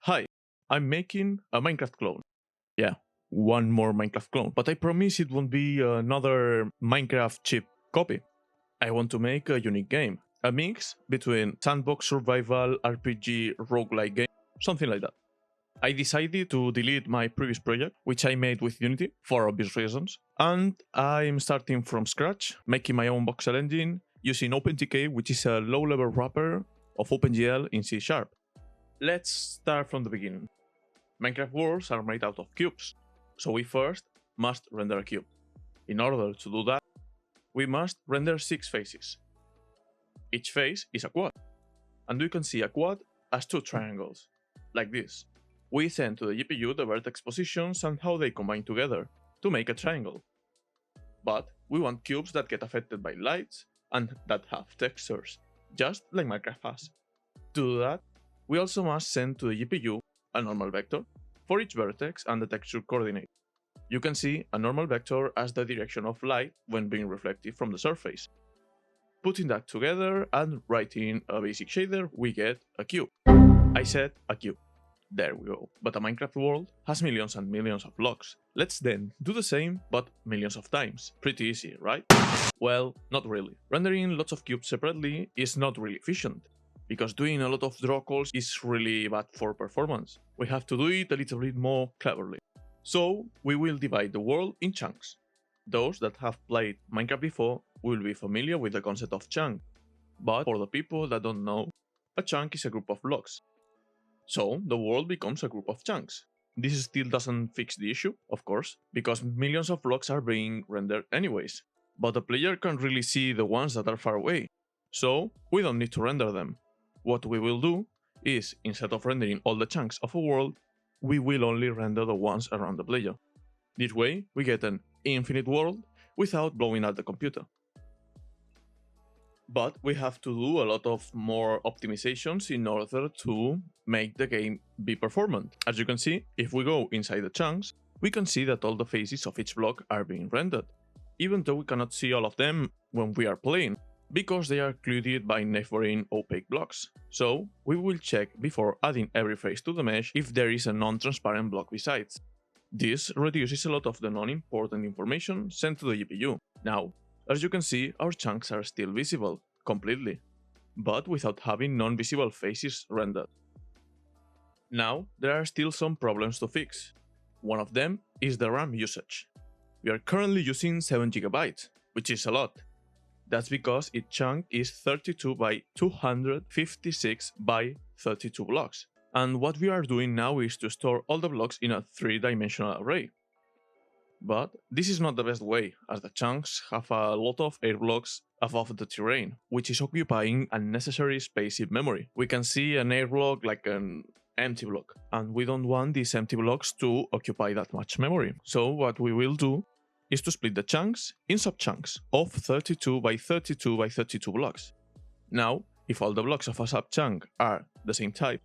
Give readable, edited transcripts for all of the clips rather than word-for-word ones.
Hi, I'm making a Minecraft clone. Yeah, one more Minecraft clone, but I promise it won't be another Minecraft cheap copy. I want to make a unique game, a mix between sandbox survival, RPG, roguelike game, something like that. I decided to delete my previous project, which I made with Unity for obvious reasons, and I'm starting from scratch, making my own voxel engine using OpenGK, which is a low-level wrapper of OpenGL in C#. Let's start from the beginning. Minecraft worlds are made out of cubes, so we first must render a cube. In order to do that, we must render 6 faces. Each face is a quad, and we can see a quad as 2 triangles, like this. We send to the GPU the vertex positions and how they combine together to make a triangle. But we want cubes that get affected by lights and that have textures, just like Minecraft has. To do that, we also must send to the GPU a normal vector for each vertex and the texture coordinate. You can see a normal vector as the direction of light when being reflected from the surface. Putting that together and writing a basic shader, we get a cube. I said a cube. There we go. But a Minecraft world has millions and millions of blocks. Let's then do the same, but millions of times. Pretty easy, right? Well, not really. Rendering lots of cubes separately is not really efficient, because doing a lot of draw calls is really bad for performance. We have to do it a little bit more cleverly. So we will divide the world in chunks. Those that have played Minecraft before will be familiar with the concept of chunk, but for the people that don't know, a chunk is a group of blocks. So the world becomes a group of chunks. This still doesn't fix the issue, of course, because millions of blocks are being rendered anyways, but the player can't really see the ones that are far away, so we don't need to render them. What we will do is, instead of rendering all the chunks of a world, we will only render the ones around the player. This way, we get an infinite world without blowing up the computer. But we have to do a lot of more optimizations in order to make the game be performant. As you can see, if we go inside the chunks, we can see that all the faces of each block are being rendered, even though we cannot see all of them when we are playing, because they are occluded by neighboring opaque blocks. So we will check before adding every face to the mesh if there is a non-transparent block besides. This reduces a lot of the non-important information sent to the GPU. Now, as you can see, our chunks are still visible, completely, but without having non-visible faces rendered. Now, there are still some problems to fix. One of them is the RAM usage. We are currently using 7 GB, which is a lot. That's because each chunk is 32 by 256 by 32 blocks. And what we are doing now is to store all the blocks in a 3-dimensional array. But this is not the best way, as the chunks have a lot of air blocks above the terrain, which is occupying unnecessary space in memory. We can see an air block like an empty block, and we don't want these empty blocks to occupy that much memory. So what we will do is to split the chunks in subchunks of 32 by 32 by 32 blocks. Now, if all the blocks of a subchunk are the same type,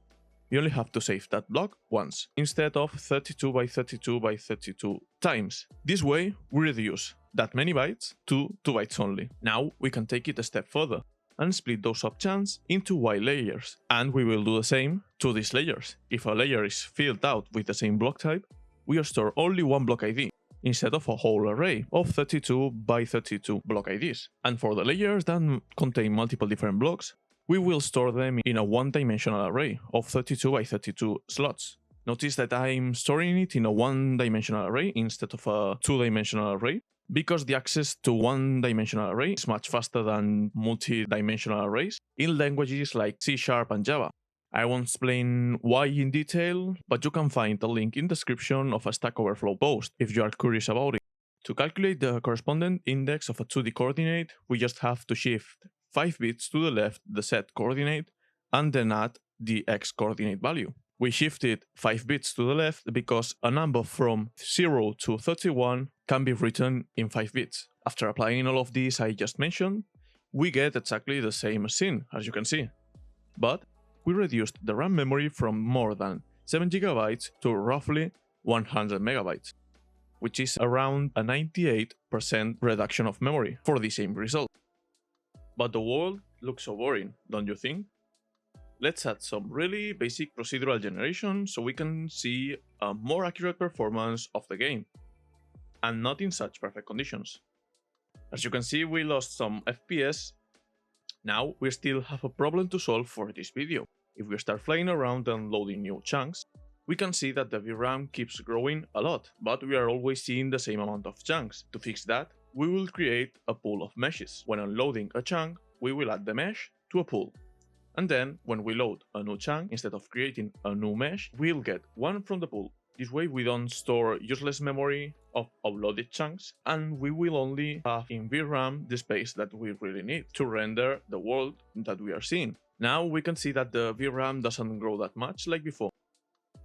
you only have to save that block once, instead of 32 by 32 by 32 times. This way, we reduce that many bytes to 2 bytes only. Now, we can take it a step further and split those subchunks into wide layers, and we will do the same to these layers. If a layer is filled out with the same block type, we will store only one block ID, instead of a whole array of 32 by 32 block IDs. And for the layers that contain multiple different blocks, we will store them in a 1-dimensional array of 32 by 32 slots. Notice that I'm storing it in a 1-dimensional array instead of a 2-dimensional array, because the access to 1-dimensional array is much faster than multi-dimensional arrays in languages like C# and Java. I won't explain why in detail, but you can find a link in the description of a Stack Overflow post if you are curious about it. To calculate the corresponding index of a 2D coordinate, we just have to shift 5 bits to the left the z coordinate and then add the x coordinate value. We shifted 5 bits to the left because a number from 0 to 31 can be written in 5 bits. After applying all of these I just mentioned, we get exactly the same scene, as you can see. But we reduced the RAM memory from more than 7 GB to roughly 100 MB, which is around a 98% reduction of memory for the same result. But the world looks so boring, don't you think? Let's add some really basic procedural generation so we can see a more accurate performance of the game, and not in such perfect conditions. As you can see, we lost some FPS. Now we still have a problem to solve for this video. If we start flying around and loading new chunks, we can see that the VRAM keeps growing a lot, but we are always seeing the same amount of chunks. To fix that, we will create a pool of meshes. When unloading a chunk, we will add the mesh to a pool. And then, when we load a new chunk, instead of creating a new mesh, we'll get one from the pool. This way we don't store useless memory of uploaded chunks, and we will only have in VRAM the space that we really need to render the world that we are seeing. Now we can see that the VRAM doesn't grow that much like before.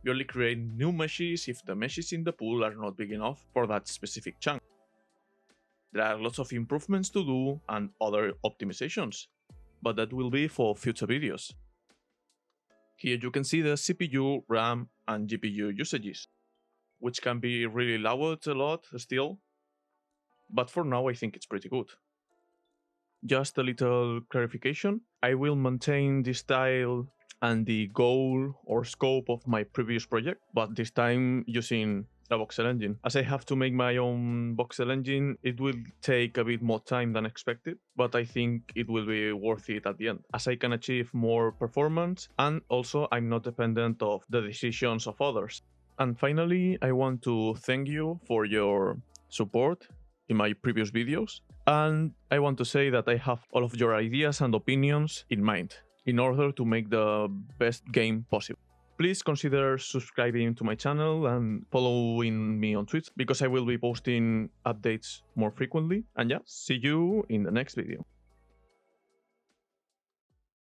We only create new meshes if the meshes in the pool are not big enough for that specific chunk. There are lots of improvements to do and other optimizations, but that will be for future videos. Here you can see the CPU, RAM and GPU usages, which can be really lowered a lot still, but for now I think it's pretty good. Just a little clarification, I will maintain the style and the goal or scope of my previous project, but this time using a voxel engine. As I have to make my own voxel engine, it will take a bit more time than expected, but I think it will be worth it at the end, as I can achieve more performance and also I'm not dependent of the decisions of others. And finally, I want to thank you for your support in my previous videos, and I want to say that I have all of your ideas and opinions in mind in order to make the best game possible. Please consider subscribing to my channel and following me on Twitch, because I will be posting updates more frequently. And yeah, see you in the next video.